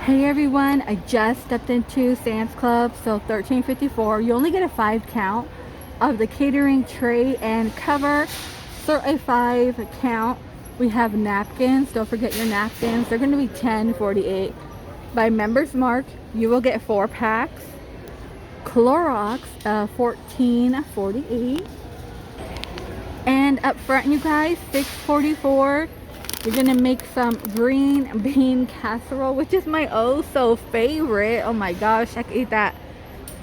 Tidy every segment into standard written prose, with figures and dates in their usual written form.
Hey everyone, I just stepped into Sam's Club, so $13.54. You only get a 5 count of the catering tray and cover, so a 5 count. We have napkins, don't forget your napkins. They're going to be $10.48. By members mark, you will get 4 packs. Clorox, $14.48. And up front, you guys, $6.44. You're gonna make some green bean casserole, which is my oh so favorite. Oh my gosh, I could eat that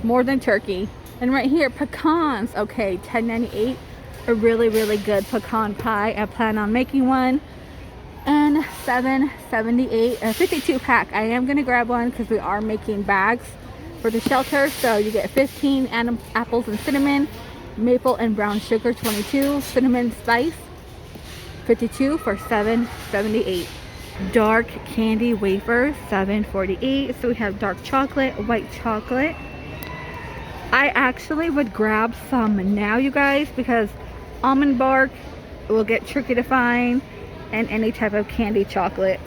more than turkey. And right here, pecans. Okay, $10.98. A really good pecan pie. I plan on making one. And $7.78. A 52 pack. I am gonna grab one because we are making bags for the shelter. So you get 15 apples and cinnamon, maple and brown sugar 22, cinnamon spice 52 for $7.78. Dark candy wafers $7.48. So we have dark chocolate, white chocolate. I actually would grab some now, you guys, because almond bark will get tricky to find, and any type of candy chocolate.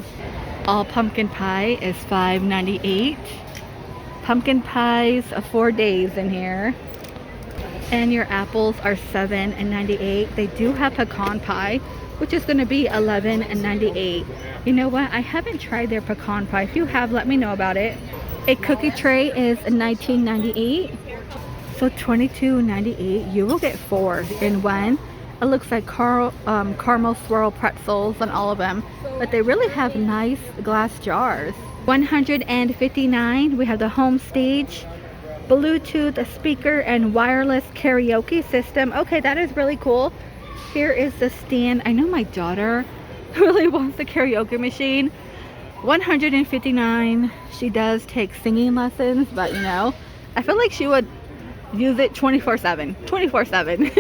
All pumpkin pie is $5.98. Pumpkin pies 4 days in here. And your apples are $7.98. They do have pecan pie, which is going to be $11.98. You know what? I haven't tried their pecan pie. If you have, let me know about it. A cookie tray is $19.98. So $22.98. You will get 4 in one. It looks like caramel swirl pretzels on all of them. But they really have nice glass jars. $159. We have the home stage, Bluetooth speaker and wireless karaoke system. Okay, that is really cool. Here is the stand. I know my daughter really wants the karaoke machine. $159. She does take singing lessons, but you know, I feel like she would use it 24/7. 24/7.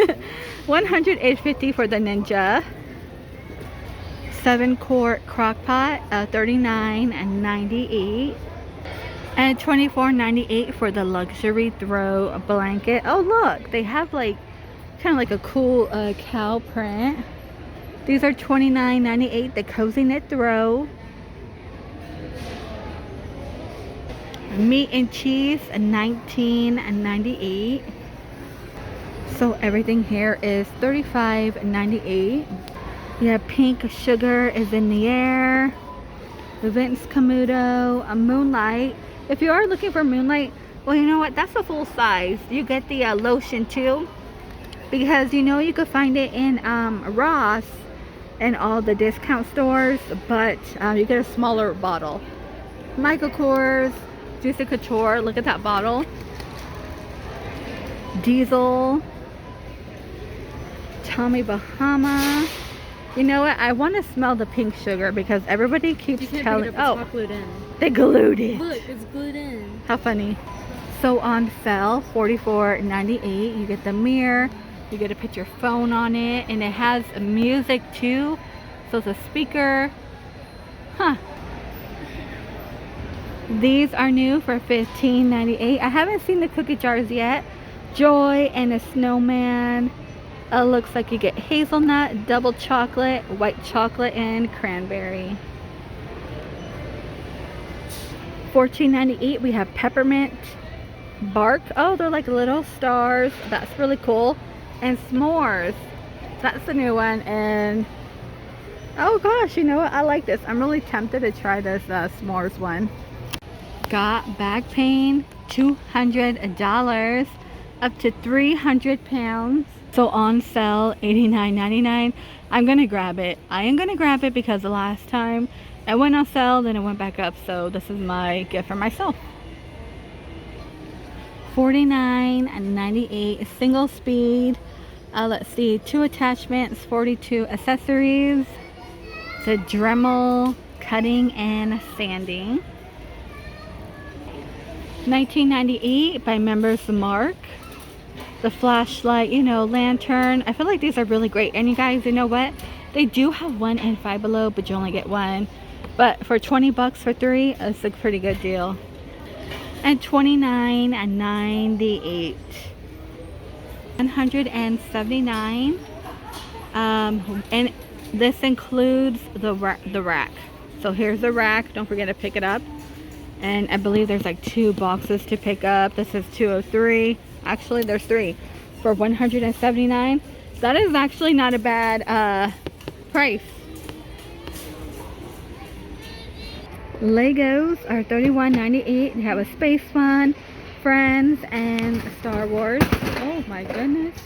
$150 for the Ninja. 7-quart crock pot, $39.98. And $24.98 for the luxury throw blanket. Oh look, they have like kind of like a cool cow print. These are $29.98. The cozy knit throw. Meat and cheese $19.98. So everything here is $35.98. Yeah, pink sugar is in the air. The Vince Camuto, a Moonlight. If you are looking for Moonlight, well, you know what? That's a full size. You get the lotion too, because you know you could find it in Ross and all the discount stores, but you get a smaller bottle. Michael Kors, Juicy Couture. Look at that bottle. Diesel, Tommy Bahama. You know what? I want to smell the pink sugar because everybody keeps telling. Oh, they glued it. Look, it's glued in. How funny. So on sale, $44.98. You get the mirror. You get to put your phone on it, and it has music too. So it's a speaker. Huh. These are new for $15.98. I haven't seen the cookie jars yet. Joy and a snowman. Looks like you get hazelnut, double chocolate, white chocolate, and cranberry. $14.98. We have peppermint bark. Oh, they're like little stars. That's really cool. And s'mores. That's the new one. And oh gosh, you know what? I like this. I'm really tempted to try this s'mores one. Got back pain, $200, up to 300 pounds. So on sale, $89.99. I'm gonna grab it. I am gonna grab it because the last time it went on sale, then it went back up. So this is my gift for myself. $49.98. Single speed. Let's see, 2 attachments, 42 accessories. The Dremel cutting and sanding. $19.98 by members mark. The flashlight, you know, lantern. I feel like these are really great. And you guys, you know what? They do have 1 and 5 below, but you only get 1. But for 20 bucks for 3, it's a pretty good deal. And $29.98. $179. And this includes the rack. So here's the rack. Don't forget to pick it up. And I believe there's like 2 boxes to pick up. This is 203. Actually, there's 3 for $179. That is actually not a bad price. Legos are $31.98. They have a Space one, Friends, and Star Wars. Oh my goodness.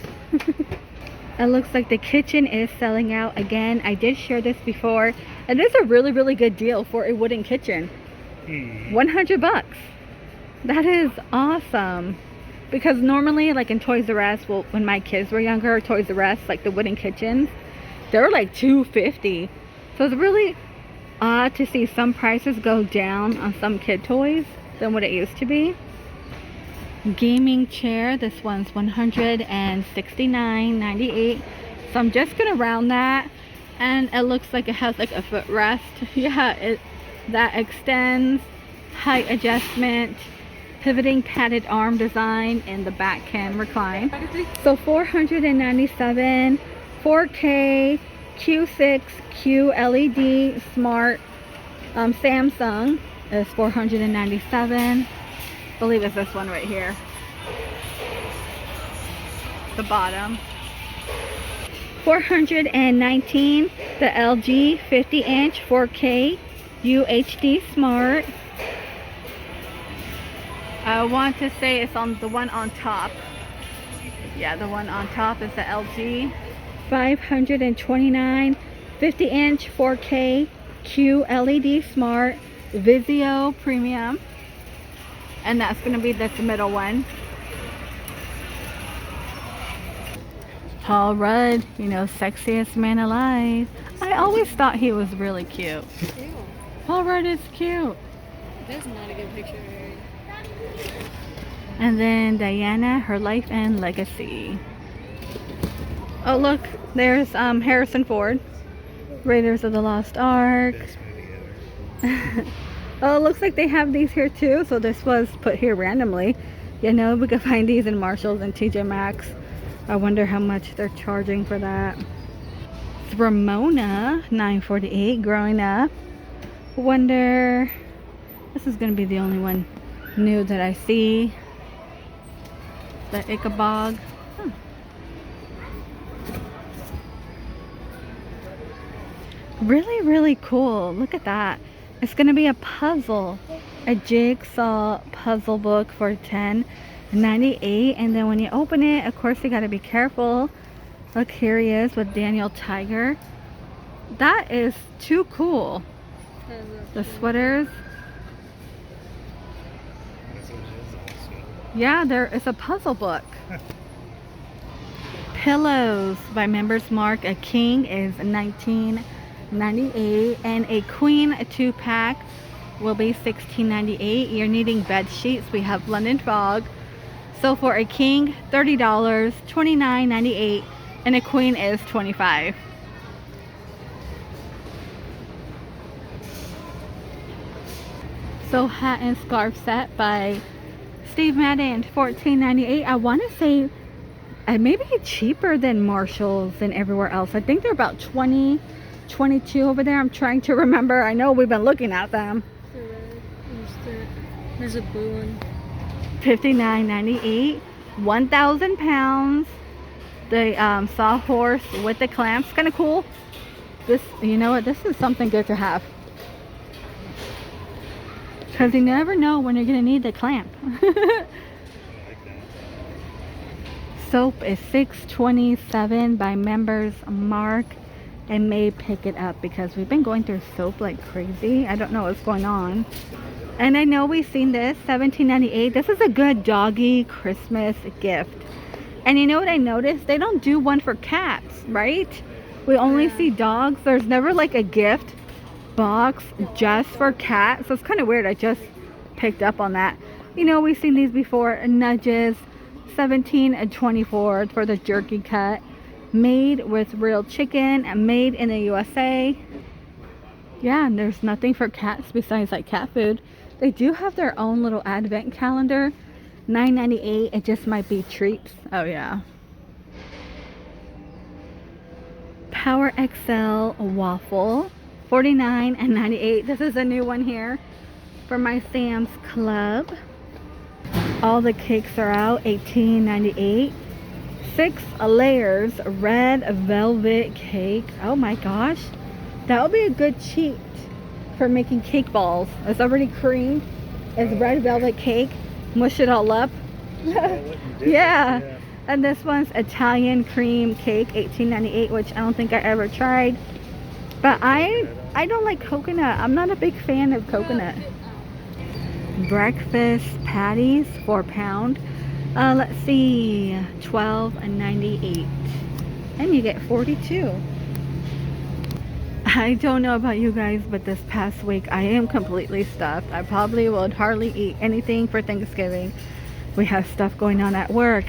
It looks like the kitchen is selling out again. I did share this before. And it's a really, really good deal for a wooden kitchen. 100 bucks. That is awesome. Because normally, like in Toys R Us, well, when my kids were younger, Toys R Us, like the wooden kitchens, they were like $250. So it's really odd to see some prices go down on some kid toys than what it used to be. Gaming chair, this one's $169.98. So I'm just gonna round that, and it looks like it has like a footrest. Yeah, that extends, height adjustment, pivoting padded arm design, and the back can recline. So $497, 4K Q6 QLED smart Samsung is $497. I believe it's this one right here, the bottom. $419, the LG 50-inch 4K UHD smart. I want to say it's on the one on top. Yeah, the one on top is the LG. $529, 50-inch 4K QLED smart Vizio Premium. And that's going to be this middle one. Paul Rudd, you know, sexiest man alive. I always thought he was really cute. Ew. Paul Rudd is cute. That's not a good picture. And then Diana, her life and legacy. Oh look, there's Harrison Ford, Raiders of the Lost Ark. Oh, it looks like they have these here too. So this was put here randomly. You know, we could find these in Marshalls and TJ Maxx. I wonder how much they're charging for that. It's Ramona, $9.48. Growing Up. Wonder, this is gonna be the only one new that I see. The Ichabod. Really, really cool. Look at that. It's gonna be a puzzle, a jigsaw puzzle book for $10.98. And then when you open it, of course you got to be careful. Look, here he is with Daniel Tiger. That is too cool. The sweaters. Yeah, it's a puzzle book. Pillows by Members Mark. A king is $19.98, and a queen 2-pack will be $16.98. You're needing bed sheets. We have London Fog. So for a king, $30, $29.98, and a queen is $25. So hat and scarf set by Steve Madden, $14.98. I want to say maybe cheaper than Marshalls and everywhere else. I think they're about $20, $22 over there. I'm trying to remember. I know we've been looking at them. There's a blue one. $59.98. 1,000 pounds. The sawhorse with the clamps. Kind of cool. This, you know what? This is something good to have. Because you never know when you're going to need the clamp. Soap is $6.27 by Members Mark. I may pick it up because we've been going through soap like crazy. I don't know what's going on. And I know we've seen this, $17.98. This is a good doggy Christmas gift. And you know what I noticed? They don't do one for cats, right? We only see dogs. There's never like a gift box just for cats. So it's kind of weird. I just picked up on that. You know, we've seen these before. Nudges, $17.24 for the jerky cut. Made with real chicken and made in the USA. Yeah, and there's nothing for cats besides like cat food. They do have their own little advent calendar. $9.98. It just might be treats. Oh yeah. Power XL Waffle, $49.98. This is a new one here. for my Sam's Club. All the cakes are out, $18.98. 6 layers red velvet cake. Oh my gosh, that would be a good cheat for making cake balls. It's already cream. It's red velvet cake. Mush it all up. Yeah. And this one's Italian cream cake, $18.98, which I don't think I ever tried. But I don't like coconut. I'm not a big fan of coconut. Breakfast patties, £4. Let's see, $12.98, and you get 42. I don't know about you guys, but this past week I am completely stuffed. I probably would hardly eat anything for Thanksgiving. We have stuff going on at work,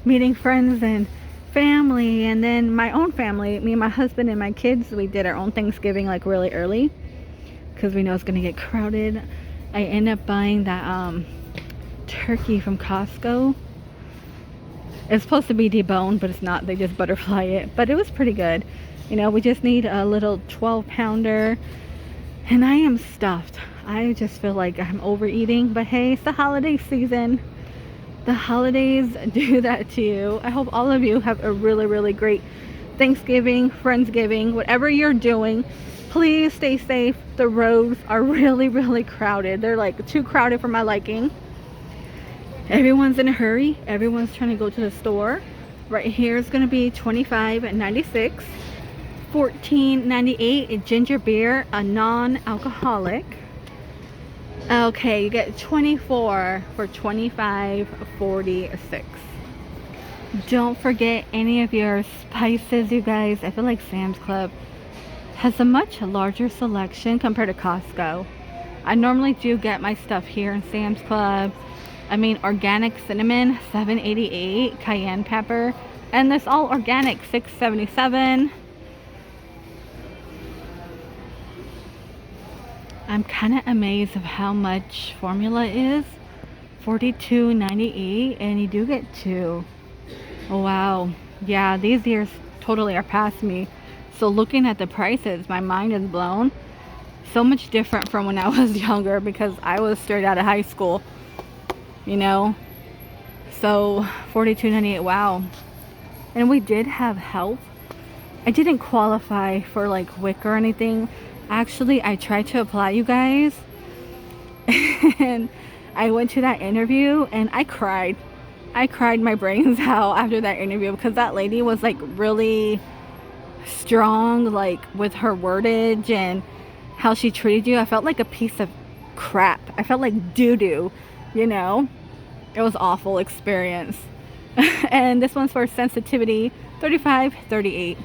meeting friends and family, and then my own family. Me and my husband and my kids, we did our own Thanksgiving like really early because we know it's gonna get crowded. I end up buying that turkey from Costco. It's supposed to be deboned, but it's not. They just butterfly it. But it was pretty good. You know, we just need a little 12-pounder. And I am stuffed. I just feel like I'm overeating. But hey, it's the holiday season. The holidays do that to you. I hope all of you have a really, really great Thanksgiving, Friendsgiving, whatever you're doing. Please stay safe. The roads are really, really crowded. They're like too crowded for my liking. Everyone's in a hurry. Everyone's trying to go to the store. Right here is going to be $25.96. $14.98 a ginger beer, a non-alcoholic. Okay, you get 24 for $25.46. Don't forget any of your spices, you guys. I feel like Sam's Club has a much larger selection compared to Costco. I normally do get my stuff here in Sam's Club. I mean, organic cinnamon, $7.88. Cayenne pepper, and this all organic, $6.77. I'm kind of amazed of how much formula is. $42.98, and you do get 2. Oh wow, yeah, these years totally are past me. So looking at the prices, my mind is blown. So much different from when I was younger, because I was straight out of high school, you know. So $42.98, wow. And we did have help. I didn't qualify for like WIC or anything. Actually, I tried to apply, you guys, and I went to that interview and I cried. I cried my brains out after that interview, because that lady was like really strong, like with her wordage and how she treated you. I felt like a piece of crap. I felt like doo-doo, you know. It was awful experience. And this one's for sensitivity, $35.38.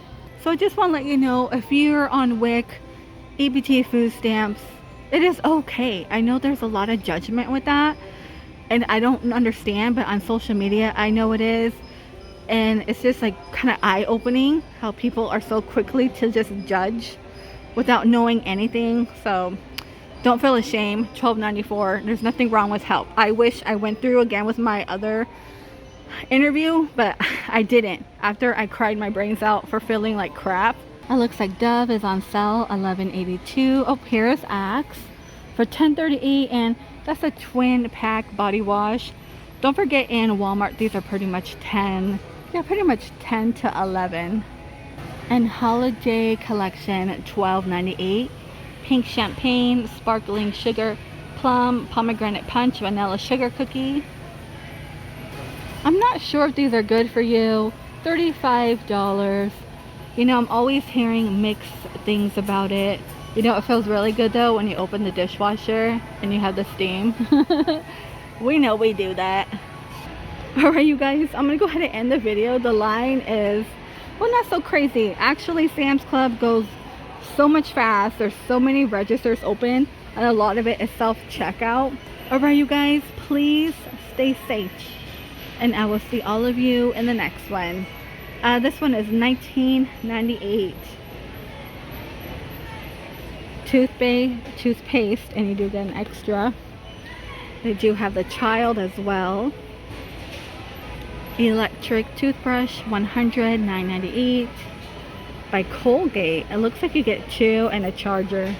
So I just want to let you know, if you're on WIC, EBT food stamps, it is okay. I know there's a lot of judgment with that, and I don't understand, but on social media I know it is. And it's just like kind of eye-opening how people are so quickly to just judge without knowing anything. So don't feel ashamed. $12.94. There's nothing wrong with help. I wish I went through again with my other interview, but I didn't. After I cried my brains out for feeling like crap. It looks like Dove is on sale, $11.82. Oh, here's Axe for $10.38, and that's a twin pack body wash. Don't forget, in Walmart these are pretty much 10. Yeah, pretty much 10 to 11. And holiday collection, $12.98. Pink champagne, sparkling sugar, plum, pomegranate punch, vanilla sugar cookie. I'm not sure if these are good for you. $35. You know, I'm always hearing mixed things about it. You know, it feels really good though when you open the dishwasher and you have the steam. We know we do that. Alright, you guys, I'm gonna go ahead and end the video. The line is, well, not so crazy. Actually, Sam's Club goes so much fast. There's so many registers open, and a lot of it is self-checkout. Alright, you guys, please stay safe, and I will see all of you in the next one. This one is $19.98. Toothpaste, and you do get an extra. They do have the child as well. Electric toothbrush, $100, $9.98. By Colgate, it looks like you get 2 and a charger.